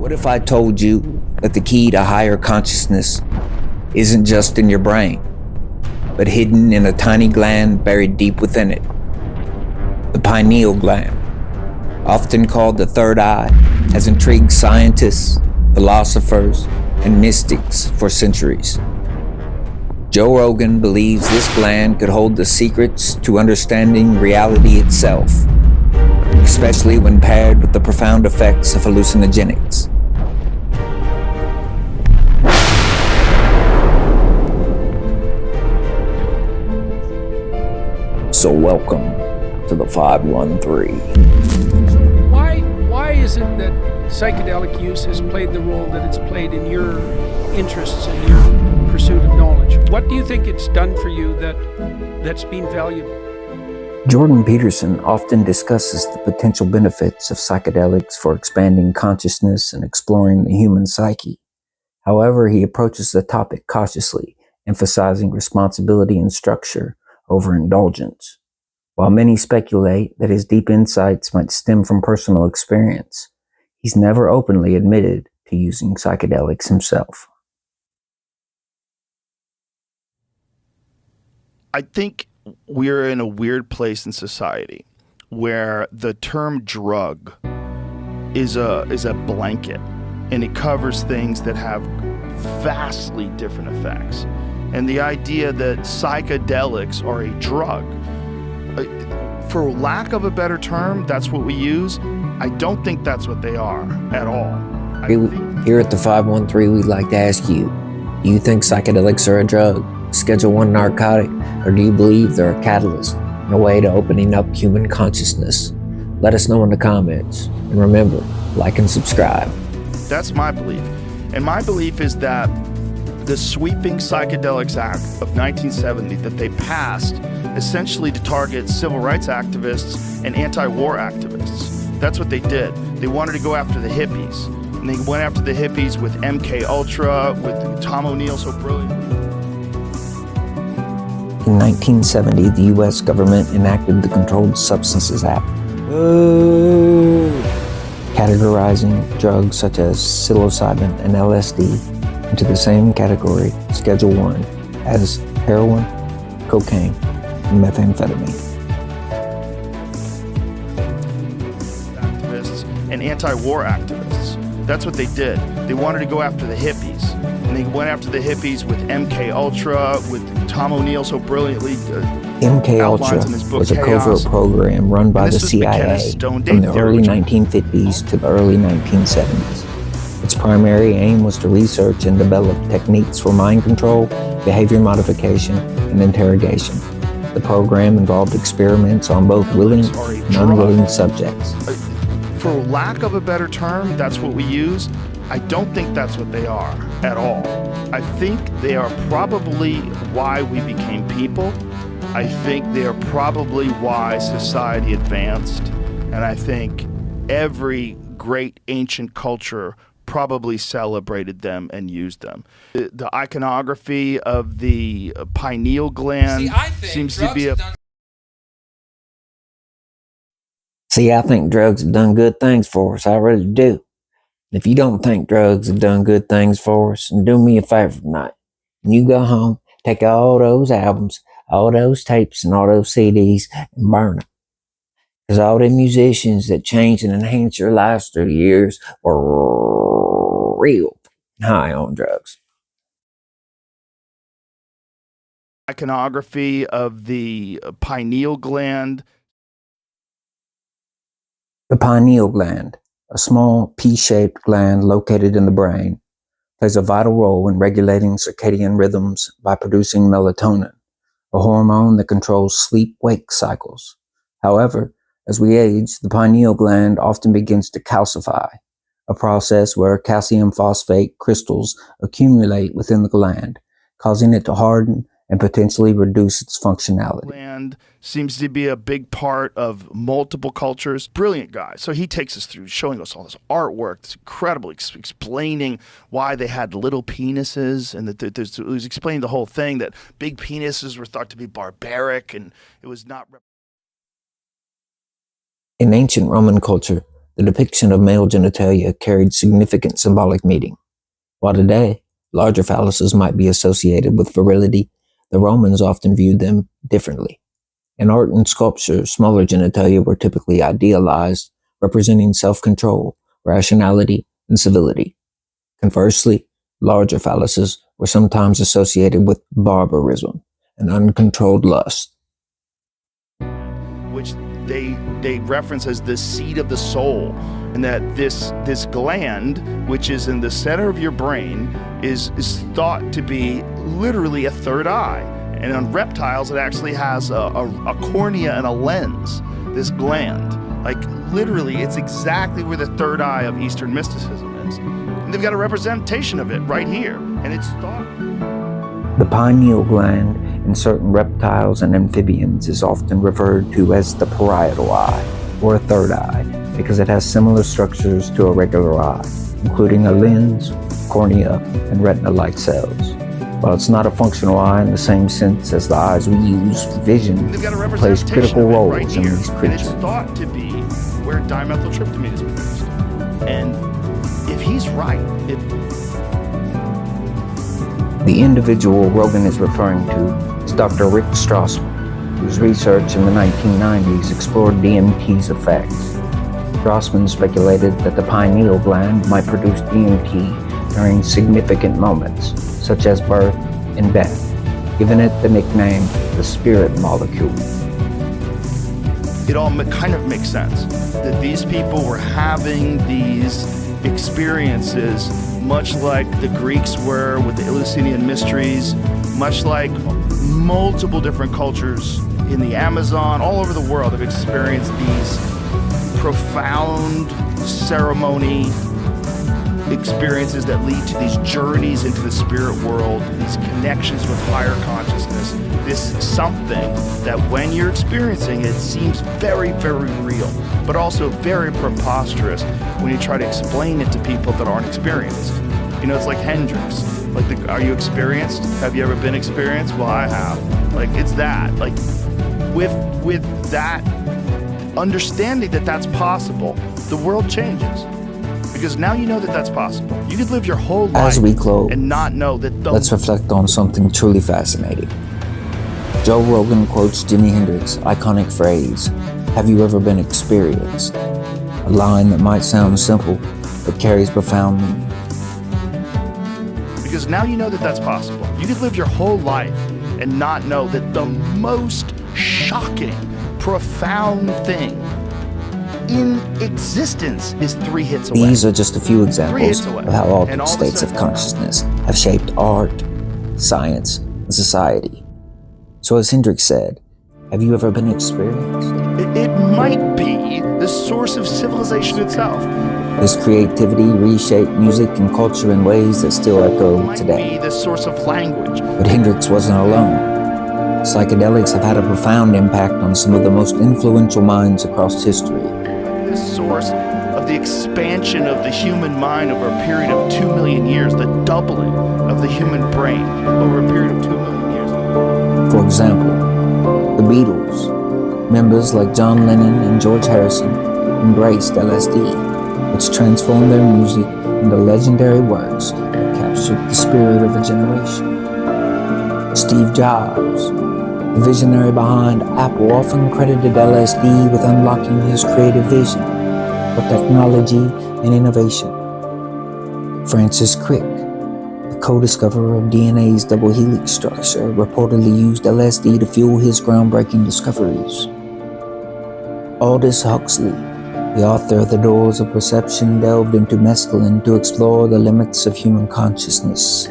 What if I told you that the key to higher consciousness isn't just in your brain, but hidden in a tiny gland buried deep within it? The pineal gland, often called the third eye, has intrigued scientists, philosophers, and mystics for centuries. Joe Rogan believes this gland could hold the secrets to understanding reality itself, especially when paired with the profound effects of hallucinogenics. So welcome to the 513. Why is it that psychedelic use has played the role that it's played in your interests and your pursuit of knowledge? What do you think it's done for you that's been valuable? Jordan Peterson often discusses the potential benefits of psychedelics for expanding consciousness and exploring the human psyche. However, he approaches the topic cautiously, emphasizing responsibility and structure over indulgence. While many speculate that his deep insights might stem from personal experience, he's never openly admitted to using psychedelics himself. I think we're in a weird place in society where the term drug is a blanket, and it covers things that have vastly different effects. And the idea that psychedelics are a drug, for lack of a better term, that's what we use. I don't think that's what they are at all. Here at the 513, we'd like to ask you, do you think psychedelics are a drug, Schedule 1 narcotic, or do you believe they're a catalyst and a way to opening up human consciousness? Let us know in the comments. And remember, like and subscribe. That's my belief. And my belief is that the sweeping Psychedelics Act of 1970 that they passed essentially to target civil rights activists and anti-war activists. That's what they did. They wanted to go after the hippies. And they went after the hippies with MK Ultra, with Tom O'Neill so brilliant. In 1970, the U.S. government enacted the Controlled Substances Act, categorizing drugs such as psilocybin and LSD into the same category, Schedule 1, as heroin, cocaine, and methamphetamine. Activists and anti-war activists. That's what they did. They wanted to go after the hippies. And they went after the hippies with MK Ultra, with Tom O'Neill so brilliantly MK Ultra was a covert program run by the CIA from the early 1950s to the early 1970s. Its primary aim was to research and develop techniques for mind control, behavior modification, and interrogation. The program involved experiments on both willing and unwilling subjects. For lack of a better term, that's what we use. I don't think that's what they are at all. I think they are probably why we became people. I think they are probably why society advanced. And I think every great ancient culture probably celebrated them and used them. The iconography of the pineal gland seems to be a... See, I think drugs have done good things for us. I really do. If you don't think drugs have done good things for us, then do me a favor tonight. When you go home, take all those albums, all those tapes, and all those CDs and burn them. Because all the musicians that changed and enhanced your lives through the years were real high on drugs. Iconography of the pineal gland. The pineal gland, a small pea-shaped gland located in the brain, plays a vital role in regulating circadian rhythms by producing melatonin, a hormone that controls sleep-wake cycles. However, as we age, the pineal gland often begins to calcify, a process where calcium phosphate crystals accumulate within the gland, causing it to harden and potentially reduce its functionality. Gland seems to be a big part of multiple cultures. Brilliant guy. So he takes us through showing us all this artwork. It's incredible, explaining why they had little penises, and that it was explaining the whole thing, that big penises were thought to be barbaric, and it was not. In ancient Roman culture, the depiction of male genitalia carried significant symbolic meaning. While today, larger phalluses might be associated with virility, the Romans often viewed them differently. In art and sculpture, smaller genitalia were typically idealized, representing self-control, rationality, and civility. Conversely, larger phalluses were sometimes associated with barbarism and uncontrolled lust. Which they reference as the seat of the soul, and that this gland, which is in the center of your brain, is thought to be literally a third eye. And on reptiles, it actually has a cornea and a lens, this gland. Like literally, it's exactly where the third eye of Eastern mysticism is. And they've got a representation of it right here. And it's thought. The pineal gland in certain reptiles and amphibians is often referred to as the parietal eye, or a third eye, because it has similar structures to a regular eye, including a lens, cornea, and retina-like cells. While it's not a functional eye in the same sense as the eyes we use for vision, it plays critical roles in these creatures. And it's thought to be where dimethyltryptamine is produced. And if he's right, the individual Rogan is referring to is Dr. Rick Strassman, whose research in the 1990s explored DMT's effects. Strassman speculated that the pineal gland might produce DMT during significant moments, such as birth and death, giving it the nickname the spirit molecule. It all kind of makes sense that these people were having these experiences much like the Greeks were with the Eleusinian mysteries, much like multiple different cultures in the Amazon, all over the world have experienced these profound ceremony experiences that lead to these journeys into the spirit world, these connections with higher consciousness, this something that when you're experiencing it seems very, very real, but also very preposterous when you try to explain it to people that aren't experienced. You know, it's like Hendrix. Like, are you experienced? Have you ever been experienced? Well, I have. Like, it's that. Like, with that understanding that that's possible, the world changes. Because now you know that that's possible. You could live your whole life As we close, and not know that let's reflect on something truly fascinating. Joe Rogan quotes Jimi Hendrix's iconic phrase, "Have you ever been experienced?" A line that might sound simple, but carries profound meaning. Because now you know that that's possible. You could live your whole life and not know that the most shocking, profound thing in existence is 3 hits away. These are just a few examples of how altered states of consciousness have shaped art, science, and society. So as Hendrix said, have you ever been experienced? It might be the source of civilization itself. This creativity reshaped music and culture in ways that still echo today. It might be the source of language. But Hendrix wasn't alone. Psychedelics have had a profound impact on some of the most influential minds across history. The source of the expansion of the human mind over a period of 2 million years, the doubling of the human brain over a period of 2 million years. For example, the Beatles, members like John Lennon and George Harrison, embraced LSD, which transformed their music into legendary works that captured the spirit of a generation. Steve Jobs, the visionary behind Apple, often credited LSD with unlocking his creative vision for technology and innovation. Francis Crick, the co-discoverer of DNA's double helix structure, reportedly used LSD to fuel his groundbreaking discoveries. Aldous Huxley, the author of The Doors of Perception, delved into mescaline to explore the limits of human consciousness.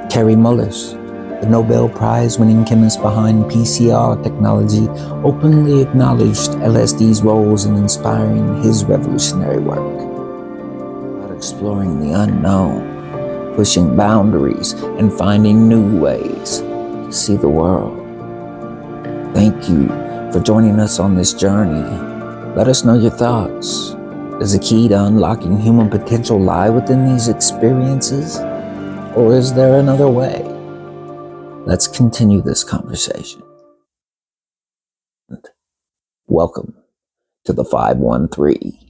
Kary Mullis, the Nobel Prize-winning chemist behind PCR technology, openly acknowledged LSD's roles in inspiring his revolutionary work. About exploring the unknown, pushing boundaries, and finding new ways to see the world. Thank you for joining us on this journey. Let us know your thoughts. Does the key to unlocking human potential lie within these experiences? Or is there another way? Let's continue this conversation. Welcome to the 513.